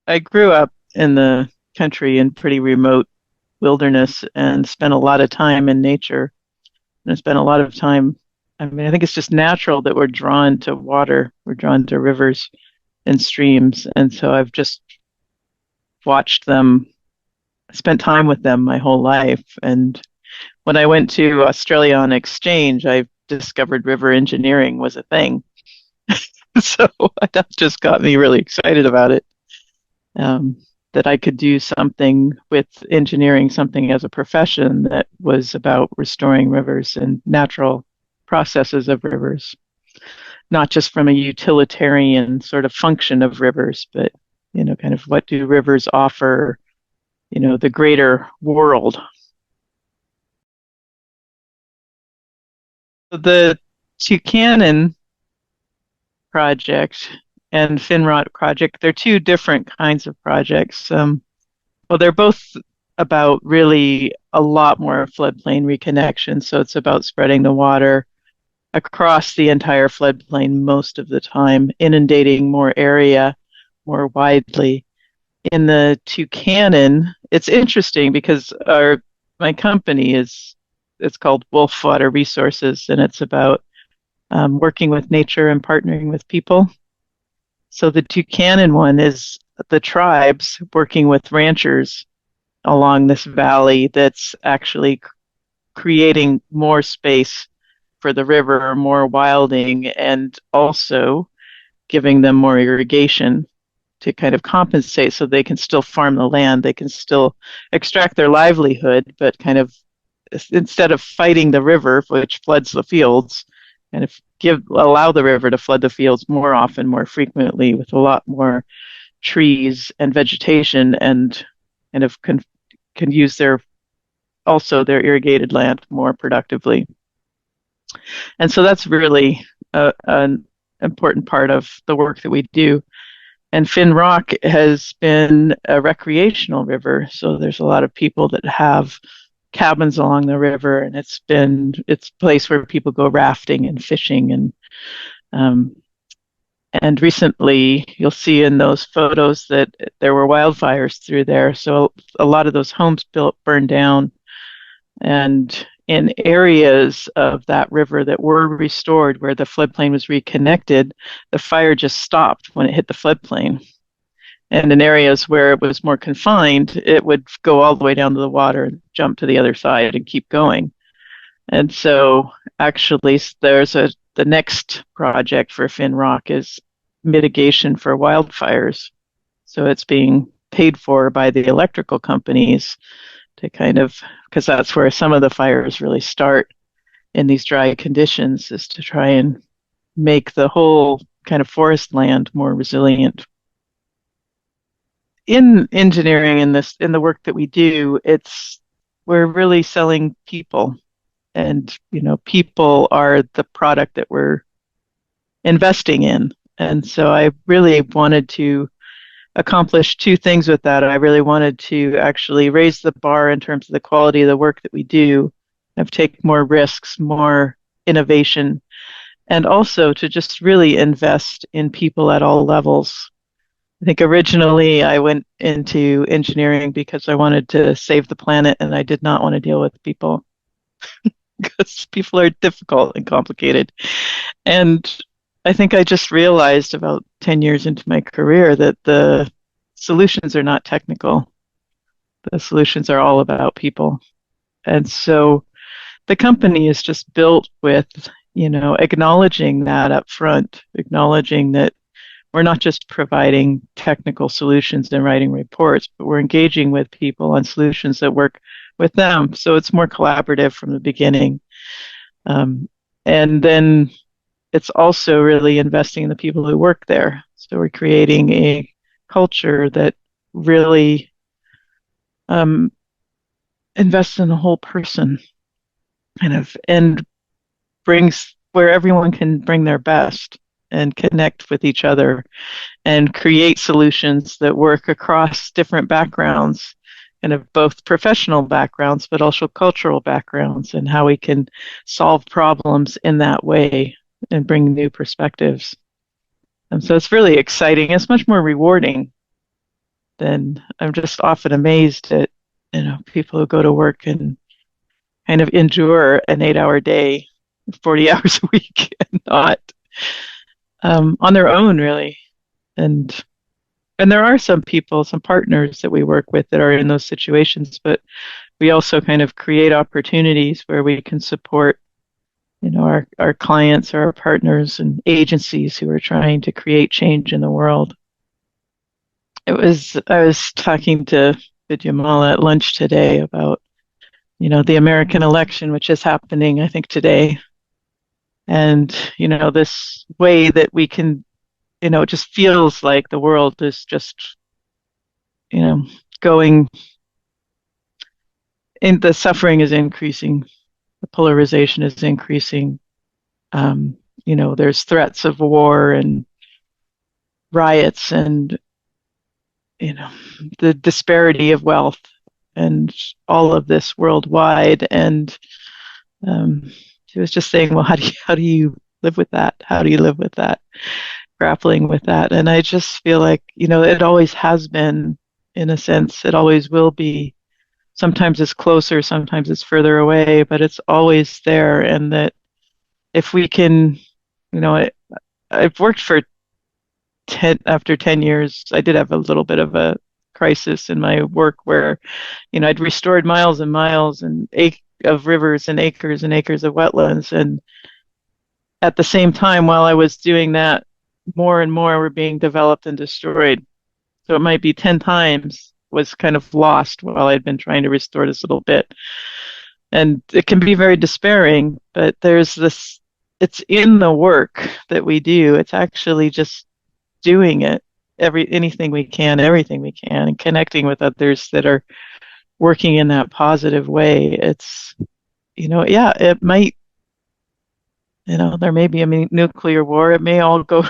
I grew up in the country in pretty remote wilderness and spent a lot of time in nature. And I spent a lot of time, I mean, I think it's just natural that we're drawn to water, we're drawn to rivers and streams. And so I've just watched them, spent time with them my whole life. And when I went to Australia on exchange, I discovered river engineering was a thing. So that just got me really excited about it. um, that I could do something with engineering, something as a profession that was about restoring rivers and natural processes of rivers, not just from a utilitarian sort of function of rivers, but kind of what do rivers offer, the greater world. The Tucannon project and Finrock project, they're two different kinds of projects. Well, they're both about really a lot more floodplain reconnection. So it's about spreading the water across the entire floodplain most of the time, inundating more area more widely. In the Tucannon, it's interesting because my company it's called Wolf Water Resources, and it's about working with nature and partnering with people. So the Tucannon one is the tribes working with ranchers along this valley that's actually creating more space for the river, more wilding, and also giving them more irrigation to kind of compensate so they can still farm the land. They can still extract their livelihood, but kind of instead of fighting the river, which floods the fields, and if allow the river to flood the fields more often, more frequently, with a lot more trees and vegetation, and kind of can use their irrigated land more productively. And so that's really an important part of the work that we do. And Finrock has been a recreational river, so there's a lot of people that have cabins along the river, and it's a place where people go rafting and fishing, and recently you'll see in those photos that there were wildfires through there, so a lot of those homes burned down, and in areas of that river that were restored where the floodplain was reconnected, the fire just stopped when it hit the floodplain. And in areas where it was more confined, it would go all the way down to the water and jump to the other side and keep going. And so actually the next project for Finrock is mitigation for wildfires. So it's being paid for by the electrical companies to kind of, because that's where some of the fires really start in these dry conditions, is to try and make the whole kind of forest land more resilient. In engineering, in the work that we do, we're really selling people, and people are the product that we're investing in. And so I really wanted to accomplish two things with that. I really wanted to actually raise the bar in terms of the quality of the work that we do, of take more risks, more innovation, and also to just really invest in people at all levels. I think originally I went into engineering because I wanted to save the planet and I did not want to deal with people because people are difficult and complicated. And I think I just realized about 10 years into my career that the solutions are not technical. The solutions are all about people. And so the company is just built with, acknowledging that up front, acknowledging that we're not just providing technical solutions and writing reports, but we're engaging with people on solutions that work with them. So it's more collaborative from the beginning. And then it's also really investing in the people who work there. So we're creating a culture that really invests in the whole person, kind of, and brings where everyone can bring their best and connect with each other and create solutions that work across different backgrounds, kind of both professional backgrounds, but also cultural backgrounds, and how we can solve problems in that way and bring new perspectives. And so it's really exciting. It's much more rewarding then I'm just often amazed at, people who go to work and kind of endure an 8-hour day, 40 hours a week, and not on their own, really. And there are some people, some partners that we work with that are in those situations, but we also kind of create opportunities where we can support, our clients or our partners and agencies who are trying to create change in the world. I was talking to Vidyamala at lunch today about, the American election, which is happening, I think, today. And, this way that we can, it just feels like the world is just, going, and the suffering is increasing, the polarization is increasing. Um, there's threats of war and riots and, the disparity of wealth and all of this worldwide. And she was just saying, well, how do you live with that? How do you live with that? Grappling with that. And I just feel like, it always has been, in a sense, it always will be. Sometimes it's closer, sometimes it's further away, but it's always there. And that if we can, I've worked for 10 years. I did have a little bit of a crisis in my work where, I'd restored miles and miles of rivers and acres of wetlands. And at the same time, while I was doing that, more and more were being developed and destroyed. So it might be 10 times was kind of lost while I'd been trying to restore this little bit. And it can be very despairing, but it's in the work that we do. It's actually just doing it, anything we can, everything we can, and connecting with others that are working in that positive way. It's, yeah, it might, there may be a nuclear war. It may all go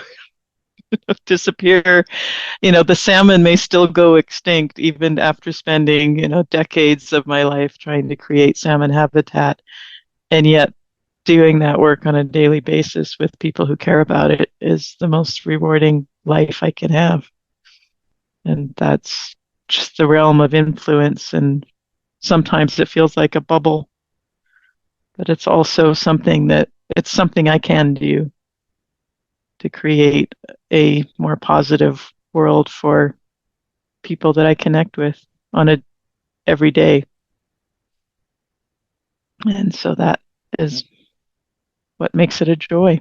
disappear. The salmon may still go extinct even after spending, decades of my life trying to create salmon habitat. And yet doing that work on a daily basis with people who care about it is the most rewarding life I can have. And that's just the realm of influence. And sometimes it feels like a bubble, but it's also something I can do to create a more positive world for people that I connect with on a every day. And so that is what makes it a joy.